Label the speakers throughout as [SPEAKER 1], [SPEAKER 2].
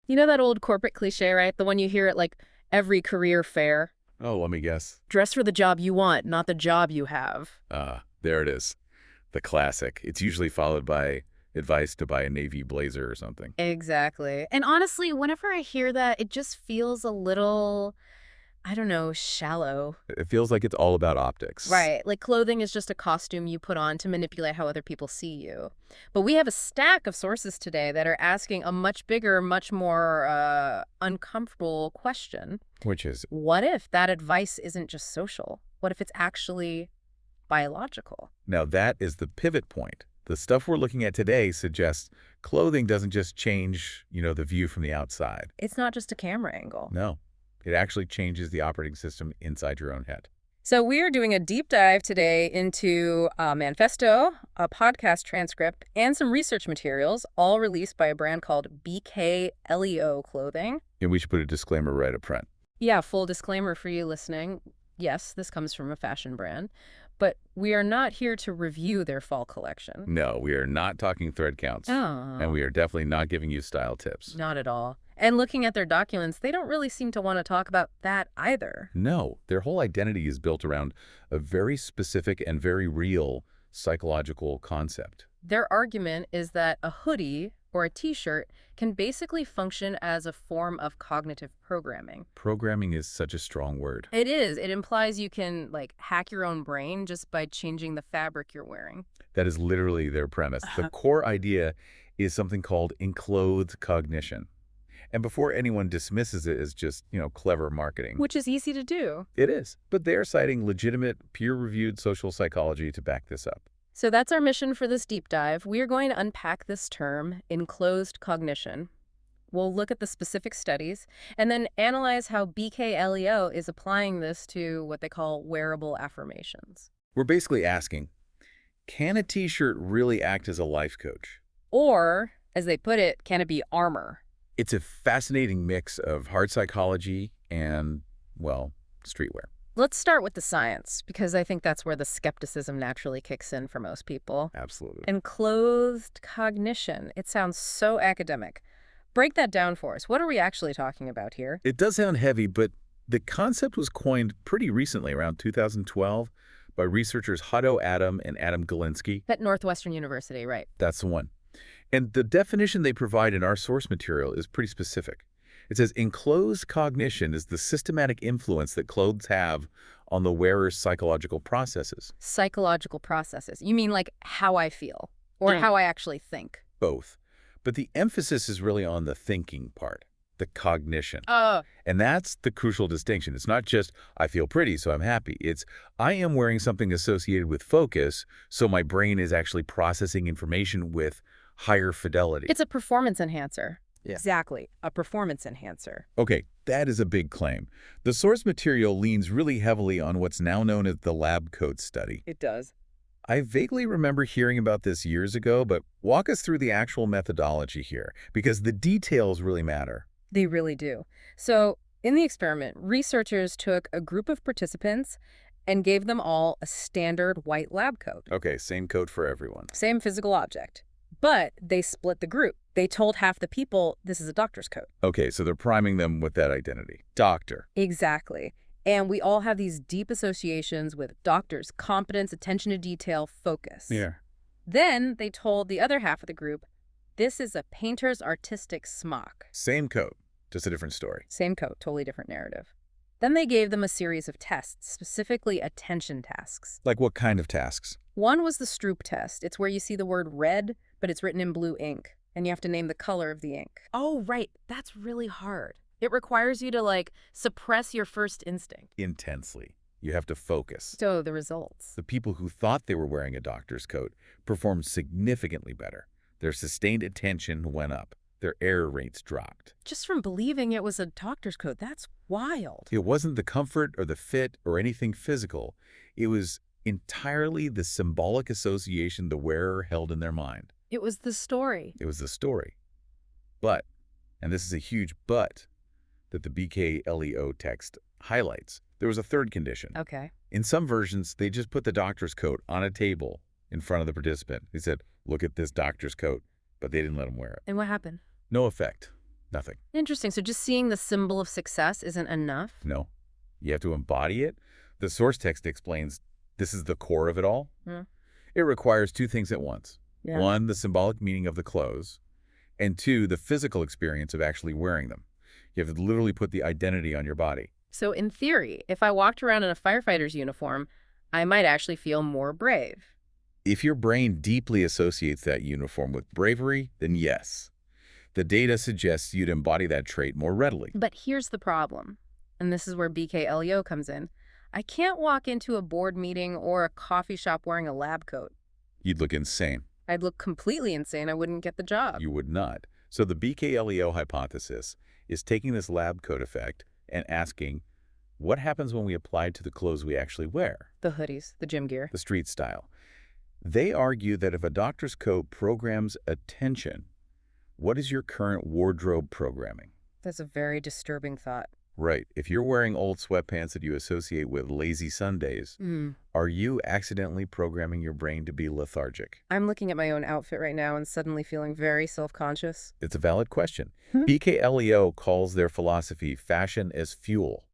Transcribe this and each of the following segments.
[SPEAKER 1] You know that old corporate cliche, right? The one you hear at like every career fair.
[SPEAKER 2] Oh, let me guess.
[SPEAKER 1] Dress for the job you want, not the job you have.
[SPEAKER 2] There it is. The classic. It's usually followed by advice to buy a navy blazer or something.
[SPEAKER 1] Exactly. And honestly, whenever I hear that, it just feels a little, I don't know, shallow.
[SPEAKER 2] It feels like it's all about optics.
[SPEAKER 1] Right. Like clothing is just a costume you put on to manipulate how other people see you. But we have a stack of sources today that are asking a much bigger, much more uncomfortable question.
[SPEAKER 2] Which is,
[SPEAKER 1] What if that advice isn't just social? What if it's actually biological?
[SPEAKER 2] now that is the pivot point. The stuff we're looking at today suggests clothing doesn't just change, the view from the outside.
[SPEAKER 1] It's not just a camera angle.
[SPEAKER 2] No, it actually changes the operating system inside your own head.
[SPEAKER 1] So we are doing a deep dive today into a manifesto, a podcast transcript, and some research materials, all released by a brand called BKLEO Clothing.
[SPEAKER 2] And we should put a disclaimer right up front.
[SPEAKER 1] Yeah, full disclaimer for you listening. Yes, this comes from a fashion brand, but we are not here to review their fall collection.
[SPEAKER 2] No, we are not talking thread counts. And we are definitely not giving you style tips.
[SPEAKER 1] Not at all. And looking at their documents, they don't really seem to want to talk about that either.
[SPEAKER 2] No, their whole identity is built around a very specific and very real psychological concept.
[SPEAKER 1] Their argument is that a hoodie or a t-shirt can basically function as a form of cognitive programming.
[SPEAKER 2] Programming is such a strong word.
[SPEAKER 1] It is. It implies you can, hack your own brain just by changing the fabric you're wearing.
[SPEAKER 2] That is literally their premise. The core idea is something called enclothed cognition. And before anyone dismisses it as just, clever marketing.
[SPEAKER 1] Which is easy to do.
[SPEAKER 2] It is. But they're citing legitimate, peer-reviewed social psychology to back this up.
[SPEAKER 1] So that's our mission for this deep dive. We are going to unpack this term, enclosed cognition. We'll look at the specific studies and then analyze how BKLEO is applying this to what they call wearable affirmations.
[SPEAKER 2] We're basically asking, can a t-shirt really act as a life coach?
[SPEAKER 1] Or, as they put it, can it be armor?
[SPEAKER 2] It's a fascinating mix of hard psychology and, streetwear.
[SPEAKER 1] Let's start with the science, because I think that's where the skepticism naturally kicks in for most people.
[SPEAKER 2] Absolutely.
[SPEAKER 1] Enclosed cognition. It sounds so academic. Break that down for us. What are we actually talking about here?
[SPEAKER 2] It does sound heavy, but the concept was coined pretty recently, around 2012, by researchers Hutto Adam and Adam Galinsky.
[SPEAKER 1] At Northwestern University, right?
[SPEAKER 2] That's the one. And the definition they provide in our source material is pretty specific. It says, enclosed cognition is the systematic influence that clothes have on the wearer's psychological processes.
[SPEAKER 1] Psychological processes. You mean like how I feel or how I actually think?
[SPEAKER 2] Both. But the emphasis is really on the thinking part, the cognition.
[SPEAKER 1] Oh.
[SPEAKER 2] And that's the crucial distinction. It's not just, I feel pretty, so I'm happy. It's, I am wearing something associated with focus, so my brain is actually processing information with higher fidelity.
[SPEAKER 1] It's a performance enhancer.
[SPEAKER 2] Yeah.
[SPEAKER 1] Exactly. A performance enhancer.
[SPEAKER 2] Okay, that is a big claim. The source material leans really heavily on what's now known as the lab coat study.
[SPEAKER 1] It does.
[SPEAKER 2] I vaguely remember hearing about this years ago, but walk us through the actual methodology here, because the details really matter.
[SPEAKER 1] They really do. So, in the experiment, researchers took a group of participants and gave them all a standard white lab coat.
[SPEAKER 2] Okay, same coat for everyone.
[SPEAKER 1] Same physical object. But they split the group. They told half the people this is a doctor's coat.
[SPEAKER 2] Okay, so they're priming them with that identity. Doctor.
[SPEAKER 1] Exactly. And we all have these deep associations with doctors: competence, attention to detail, focus.
[SPEAKER 2] Yeah.
[SPEAKER 1] Then they told the other half of the group, this is a painter's artistic smock.
[SPEAKER 2] Same coat, just a different story.
[SPEAKER 1] Same coat, totally different narrative. Then they gave them a series of tests, specifically attention tasks.
[SPEAKER 2] Like what kind of tasks?
[SPEAKER 1] One was the Stroop test. It's where you see the word red, but it's written in blue ink, and you have to name the color of the ink. Oh, right. That's really hard. It requires you to, suppress your first instinct.
[SPEAKER 2] Intensely. You have to focus.
[SPEAKER 1] So the results.
[SPEAKER 2] The people who thought they were wearing a doctor's coat performed significantly better. Their sustained attention went up. Their error rates dropped.
[SPEAKER 1] Just from believing it was a doctor's coat, that's wild.
[SPEAKER 2] It wasn't the comfort or the fit or anything physical. It was entirely the symbolic association the wearer held in their mind.
[SPEAKER 1] It was the story.
[SPEAKER 2] It was the story. But, and this is a huge but, that the BKLEO text highlights, there was a third condition.
[SPEAKER 1] Okay.
[SPEAKER 2] In some versions, they just put the doctor's coat on a table in front of the participant. They said, look at this doctor's coat, but they didn't let him wear it.
[SPEAKER 1] And what happened?
[SPEAKER 2] No effect. Nothing.
[SPEAKER 1] Interesting. So just seeing the symbol of success isn't enough?
[SPEAKER 2] No. You have to embody it. The source text explains this is the core of it all.
[SPEAKER 1] Hmm.
[SPEAKER 2] It requires two things at once.
[SPEAKER 1] Yeah.
[SPEAKER 2] One, the symbolic meaning of the clothes, and two, the physical experience of actually wearing them. You have to literally put the identity on your body.
[SPEAKER 1] So in theory, if I walked around in a firefighter's uniform, I might actually feel more brave.
[SPEAKER 2] If your brain deeply associates that uniform with bravery, then yes. The data suggests you'd embody that trait more readily.
[SPEAKER 1] But here's the problem, and this is where BKLEO comes in. I can't walk into a board meeting or a coffee shop wearing a lab coat.
[SPEAKER 2] You'd look insane.
[SPEAKER 1] I'd look completely insane. I wouldn't get the job.
[SPEAKER 2] You would not. So the BKLEO hypothesis is taking this lab coat effect and asking, what happens when we apply it to the clothes we actually wear?
[SPEAKER 1] The hoodies, the gym gear.
[SPEAKER 2] The street style. They argue that if a doctor's coat programs attention, what is your current wardrobe programming?
[SPEAKER 1] That's a very disturbing thought.
[SPEAKER 2] Right. If you're wearing old sweatpants that you associate with lazy Sundays, are you accidentally programming your brain to be lethargic?
[SPEAKER 1] I'm looking at my own outfit right now and suddenly feeling very self-conscious.
[SPEAKER 2] It's a valid question. BKLEO calls their philosophy fashion as fuel.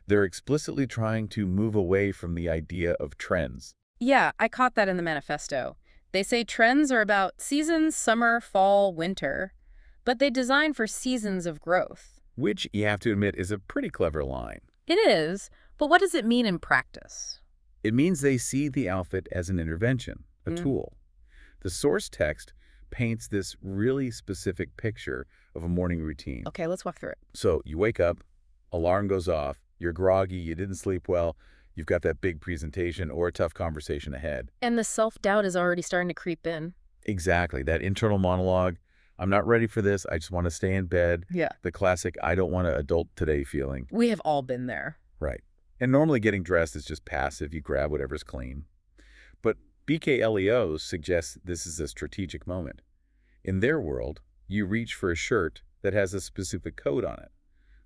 [SPEAKER 2] They're explicitly trying to move away from the idea of trends.
[SPEAKER 1] Yeah, I caught that in the manifesto. They say trends are about seasons, summer, fall, winter, but they design for seasons of growth.
[SPEAKER 2] Which, you have to admit, is a pretty clever line.
[SPEAKER 1] It is, but what does it mean in practice?
[SPEAKER 2] It means they see the outfit as an intervention, a tool. The source text paints this really specific picture of a morning routine.
[SPEAKER 1] Okay, let's walk through it.
[SPEAKER 2] So you wake up, alarm goes off, you're groggy, you didn't sleep well, you've got that big presentation or a tough conversation ahead.
[SPEAKER 1] And the self-doubt is already starting to creep in.
[SPEAKER 2] Exactly, that internal monologue. I'm not ready for this. I just want to stay in bed.
[SPEAKER 1] Yeah.
[SPEAKER 2] The classic, I don't want to adult today feeling.
[SPEAKER 1] We have all been there.
[SPEAKER 2] Right. And normally getting dressed is just passive. You grab whatever's clean. But BKLEO suggests this is a strategic moment. In their world, you reach for a shirt that has a specific code on it.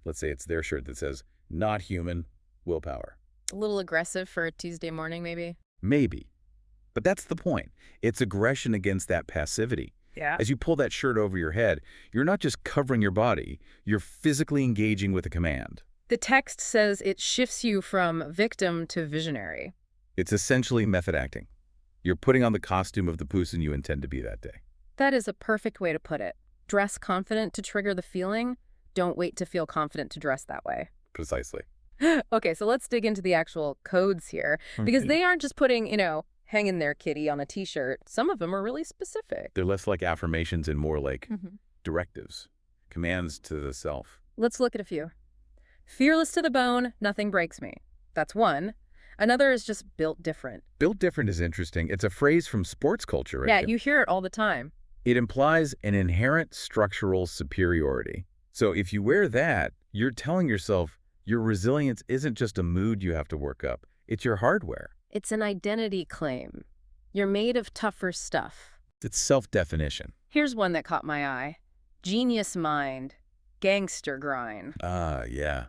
[SPEAKER 2] Let's say it's their shirt that says, not human, willpower.
[SPEAKER 1] A little aggressive for a Tuesday morning, maybe?
[SPEAKER 2] Maybe. But that's the point. It's aggression against that passivity.
[SPEAKER 1] Yeah.
[SPEAKER 2] As you pull that shirt over your head, you're not just covering your body, you're physically engaging with a command.
[SPEAKER 1] The text says it shifts you from victim to visionary.
[SPEAKER 2] It's essentially method acting. You're putting on the costume of the person you intend to be that day.
[SPEAKER 1] That is a perfect way to put it. Dress confident to trigger the feeling. Don't wait to feel confident to dress that way.
[SPEAKER 2] Precisely.
[SPEAKER 1] Okay, so let's dig into the actual codes here, because they aren't just putting, hang in there, kitty, on a T-shirt. Some of them are really specific.
[SPEAKER 2] They're less like affirmations and more like directives, commands to the self.
[SPEAKER 1] Let's look at a few. Fearless to the bone, nothing breaks me. That's one. Another is just built different.
[SPEAKER 2] Built different is interesting. It's a phrase from sports culture, right?
[SPEAKER 1] Yeah, you hear it all the time.
[SPEAKER 2] It implies an inherent structural superiority. So if you wear that, you're telling yourself your resilience isn't just a mood you have to work up. It's your hardware.
[SPEAKER 1] It's an identity claim. You're made of tougher stuff.
[SPEAKER 2] It's self-definition.
[SPEAKER 1] Here's one that caught my eye. Genius mind, gangster grind.
[SPEAKER 2] Ah, yeah.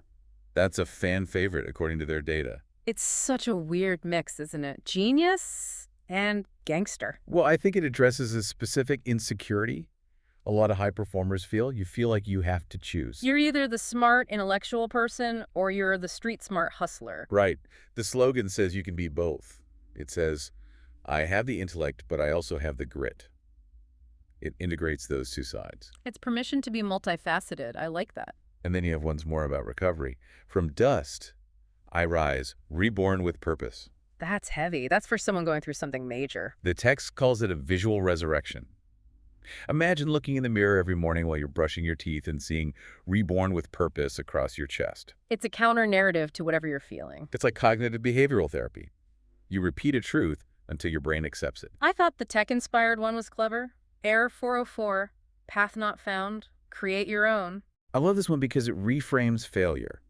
[SPEAKER 2] That's a fan favorite according to their data.
[SPEAKER 1] It's such a weird mix, isn't it? Genius and gangster.
[SPEAKER 2] Well, I think it addresses a specific insecurity a lot of high performers feel. You feel like you have to choose.
[SPEAKER 1] You're either the smart intellectual person or you're the street smart hustler.
[SPEAKER 2] Right. The slogan says you can be both. It says, I have the intellect, but I also have the grit. It integrates those two sides.
[SPEAKER 1] It's permission to be multifaceted. I like that.
[SPEAKER 2] And then you have ones more about recovery. From dust, I rise, reborn with purpose.
[SPEAKER 1] That's heavy. That's for someone going through something major.
[SPEAKER 2] The text calls it a visual resurrection. Imagine looking in the mirror every morning while you're brushing your teeth and seeing reborn with purpose across your chest.
[SPEAKER 1] It's a counter-narrative to whatever you're feeling.
[SPEAKER 2] It's like cognitive behavioral therapy. You repeat a truth until your brain accepts it.
[SPEAKER 1] I thought the tech-inspired one was clever. Error 404, path not found, create your own.
[SPEAKER 2] I love this one because it reframes failure.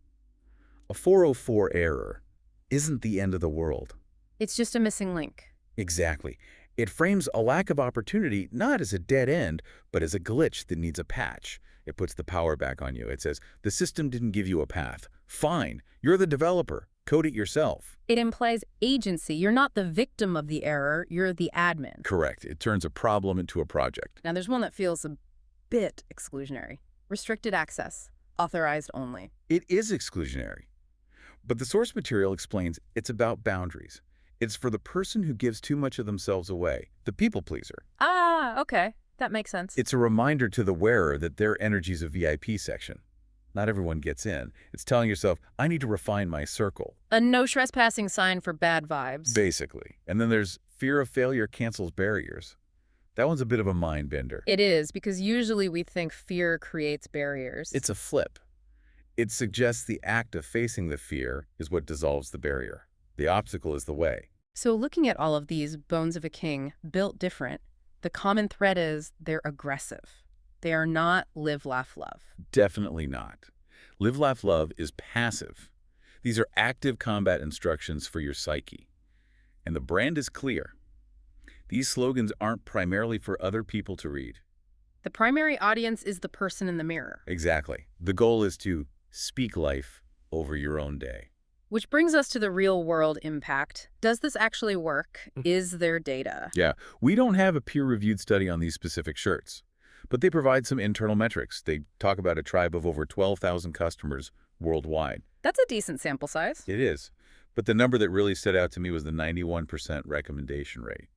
[SPEAKER 2] A 404 error isn't the end of the world.
[SPEAKER 1] It's just a missing link.
[SPEAKER 2] Exactly. It frames a lack of opportunity not as a dead end, but as a glitch that needs a patch. It puts the power back on you. It says, the system didn't give you a path. Fine. You're the developer. Code it yourself.
[SPEAKER 1] It implies agency. You're not the victim of the error. You're the admin.
[SPEAKER 2] Correct. It turns a problem into a project.
[SPEAKER 1] Now, there's one that feels a bit exclusionary. Restricted access. Authorized only.
[SPEAKER 2] It is exclusionary. But the source material explains it's about boundaries. It's for the person who gives too much of themselves away, the people pleaser.
[SPEAKER 1] Ah, okay. That makes sense.
[SPEAKER 2] It's a reminder to the wearer that their energy's a VIP section. Not everyone gets in. It's telling yourself, I need to refine my circle.
[SPEAKER 1] A no trespassing sign for bad vibes.
[SPEAKER 2] Basically. And then there's fear of failure cancels barriers. That one's a bit of a mind bender.
[SPEAKER 1] It is, because usually we think fear creates barriers.
[SPEAKER 2] It's a flip. It suggests the act of facing the fear is what dissolves the barrier. The obstacle is the way.
[SPEAKER 1] So looking at all of these bones of a king, built different, the common thread is they're aggressive. They are not live, laugh, love.
[SPEAKER 2] Definitely not. Live, laugh, love is passive. These are active combat instructions for your psyche. And the brand is clear. These slogans aren't primarily for other people to read.
[SPEAKER 1] The primary audience is the person in the mirror.
[SPEAKER 2] Exactly. The goal is to speak life over your own day.
[SPEAKER 1] Which brings us to the real-world impact. Does this actually work? Is there data?
[SPEAKER 2] Yeah, we don't have a peer-reviewed study on these specific shirts, but they provide some internal metrics. They talk about a tribe of over 12,000 customers worldwide.
[SPEAKER 1] That's a decent sample size.
[SPEAKER 2] It is. But the number that really stood out to me was the 91% recommendation rate.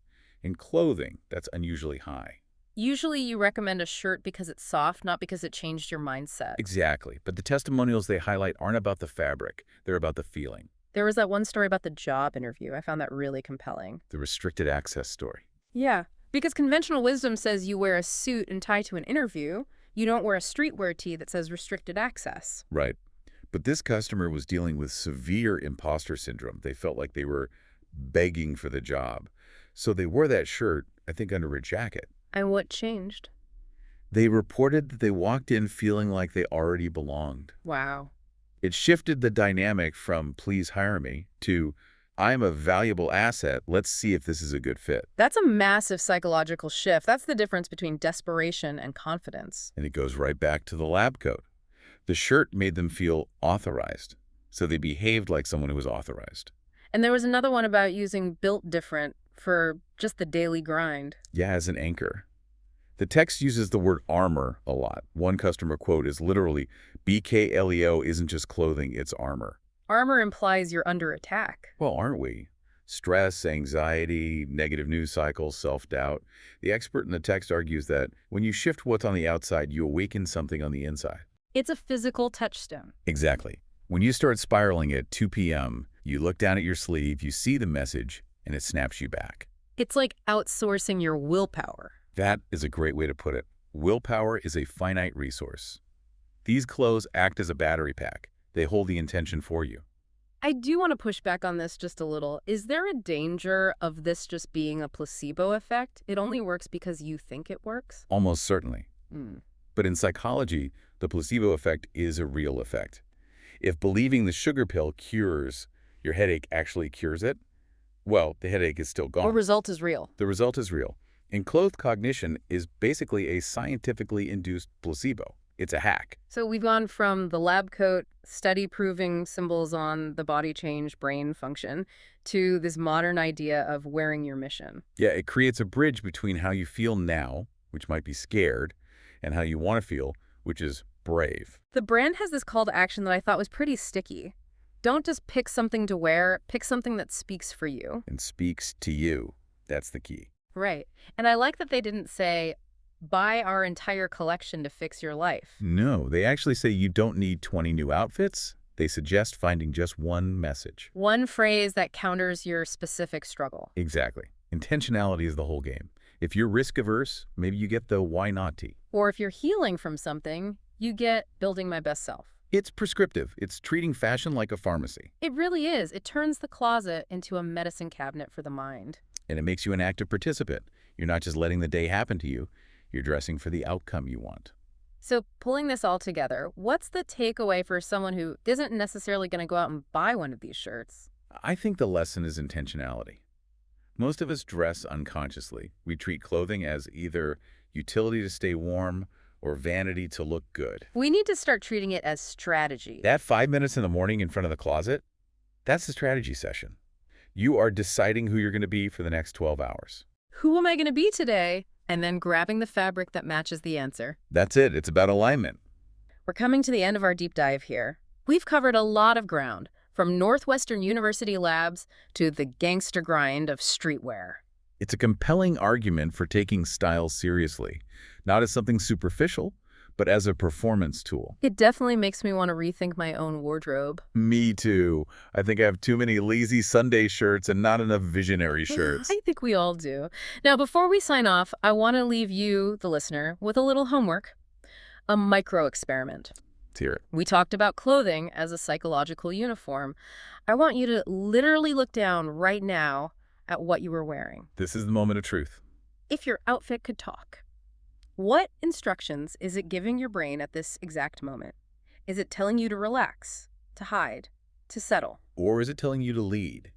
[SPEAKER 2] In clothing, that's unusually high.
[SPEAKER 1] Usually you recommend a shirt because it's soft, not because it changed your mindset.
[SPEAKER 2] Exactly. But the testimonials they highlight aren't about the fabric. They're about the feeling.
[SPEAKER 1] There was that one story about the job interview. I found that really compelling.
[SPEAKER 2] The restricted access story.
[SPEAKER 1] Yeah, because conventional wisdom says you wear a suit and tie to an interview. You don't wear a streetwear tee that says restricted access.
[SPEAKER 2] Right. But this customer was dealing with severe imposter syndrome. They felt like they were begging for the job. So they wore that shirt, I think, under a jacket.
[SPEAKER 1] And what changed?
[SPEAKER 2] They reported that they walked in feeling like they already belonged.
[SPEAKER 1] Wow.
[SPEAKER 2] It shifted the dynamic from please hire me to I'm a valuable asset. Let's see if this is a good fit.
[SPEAKER 1] That's a massive psychological shift. That's the difference between desperation and confidence.
[SPEAKER 2] And it goes right back to the lab coat. The shirt made them feel authorized, so they behaved like someone who was authorized.
[SPEAKER 1] And there was another one about using built different for just the daily grind.
[SPEAKER 2] Yeah, as an anchor. The text uses the word armor a lot. One customer quote is literally, BKLEO isn't just clothing, it's armor.
[SPEAKER 1] Armor implies you're under attack.
[SPEAKER 2] Well, aren't we? Stress, anxiety, negative news cycles, self-doubt. The expert in the text argues that when you shift what's on the outside, you awaken something on the inside.
[SPEAKER 1] It's a physical touchstone.
[SPEAKER 2] Exactly. When you start spiraling at 2 p.m., you look down at your sleeve, you see the message, and it snaps you back.
[SPEAKER 1] It's like outsourcing your willpower.
[SPEAKER 2] That is a great way to put it. Willpower is a finite resource. These clothes act as a battery pack. They hold the intention for you.
[SPEAKER 1] I do want to push back on this just a little. Is there a danger of this just being a placebo effect? It only works because you think it works?
[SPEAKER 2] Almost certainly.
[SPEAKER 1] Mm.
[SPEAKER 2] But in psychology, the placebo effect is a real effect. If believing the sugar pill cures your headache actually cures it, well, the headache is still gone.
[SPEAKER 1] The result is real.
[SPEAKER 2] The result is real. Enclothed cognition is basically a scientifically induced placebo. It's a hack.
[SPEAKER 1] So we've gone from the lab coat, study proving symbols on the body change brain function, to this modern idea of wearing your mission.
[SPEAKER 2] Yeah, it creates a bridge between how you feel now, which might be scared, and how you want to feel, which is brave.
[SPEAKER 1] The brand has this call to action that I thought was pretty sticky. Don't just pick something to wear, pick something that speaks for you.
[SPEAKER 2] And speaks to you. That's the key.
[SPEAKER 1] Right. And I like that they didn't say, buy our entire collection to fix your life.
[SPEAKER 2] No, they actually say you don't need 20 new outfits. They suggest finding just one message.
[SPEAKER 1] One phrase that counters your specific struggle.
[SPEAKER 2] Exactly. Intentionality is the whole game. If you're risk-averse, maybe you get the why not tee.
[SPEAKER 1] Or if you're healing from something, you get building my best self.
[SPEAKER 2] It's prescriptive. It's treating fashion like a pharmacy.
[SPEAKER 1] It really is. It turns the closet into a medicine cabinet for the mind.
[SPEAKER 2] And it makes you an active participant. You're not just letting the day happen to you. You're dressing for the outcome you want.
[SPEAKER 1] So pulling this all together, what's the takeaway for someone who isn't necessarily going to go out and buy one of these shirts?
[SPEAKER 2] I think the lesson is intentionality. Most of us dress unconsciously. We treat clothing as either utility to stay warm or vanity to look good.
[SPEAKER 1] We need to start treating it as strategy.
[SPEAKER 2] That 5 minutes in the morning in front of the closet, that's the strategy session. You are deciding who you're going to be for the next 12 hours.
[SPEAKER 1] Who am I going to be today? And then grabbing the fabric that matches the answer.
[SPEAKER 2] That's it. It's about alignment.
[SPEAKER 1] We're coming to the end of our deep dive here. We've covered a lot of ground, from Northwestern University labs to the gangster grind of streetwear.
[SPEAKER 2] It's a compelling argument for taking style seriously, not as something superficial, but as a performance tool.
[SPEAKER 1] It definitely makes me want to rethink my own wardrobe.
[SPEAKER 2] Me too. I think I have too many lazy Sunday shirts and not enough visionary shirts.
[SPEAKER 1] I think we all do. Now, before we sign off, I want to leave you, the listener, with a little homework, a micro experiment.
[SPEAKER 2] Let's hear it.
[SPEAKER 1] We talked about clothing as a psychological uniform. I want you to literally look down right now at what you were wearing.
[SPEAKER 2] This is the moment of truth.
[SPEAKER 1] If your outfit could talk, what instructions is it giving your brain at this exact moment? Is it telling you to relax, to hide, to settle?
[SPEAKER 2] Or is it telling you to lead?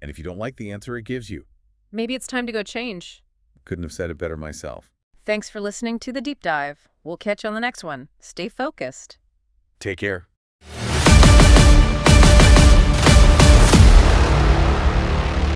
[SPEAKER 2] And if you don't like the answer it gives you,
[SPEAKER 1] Maybe it's time to go change.
[SPEAKER 2] couldn't have said it better myself.
[SPEAKER 1] Thanks for listening to The Deep Dive. We'll catch you on the next one. Stay focused.
[SPEAKER 2] Take care.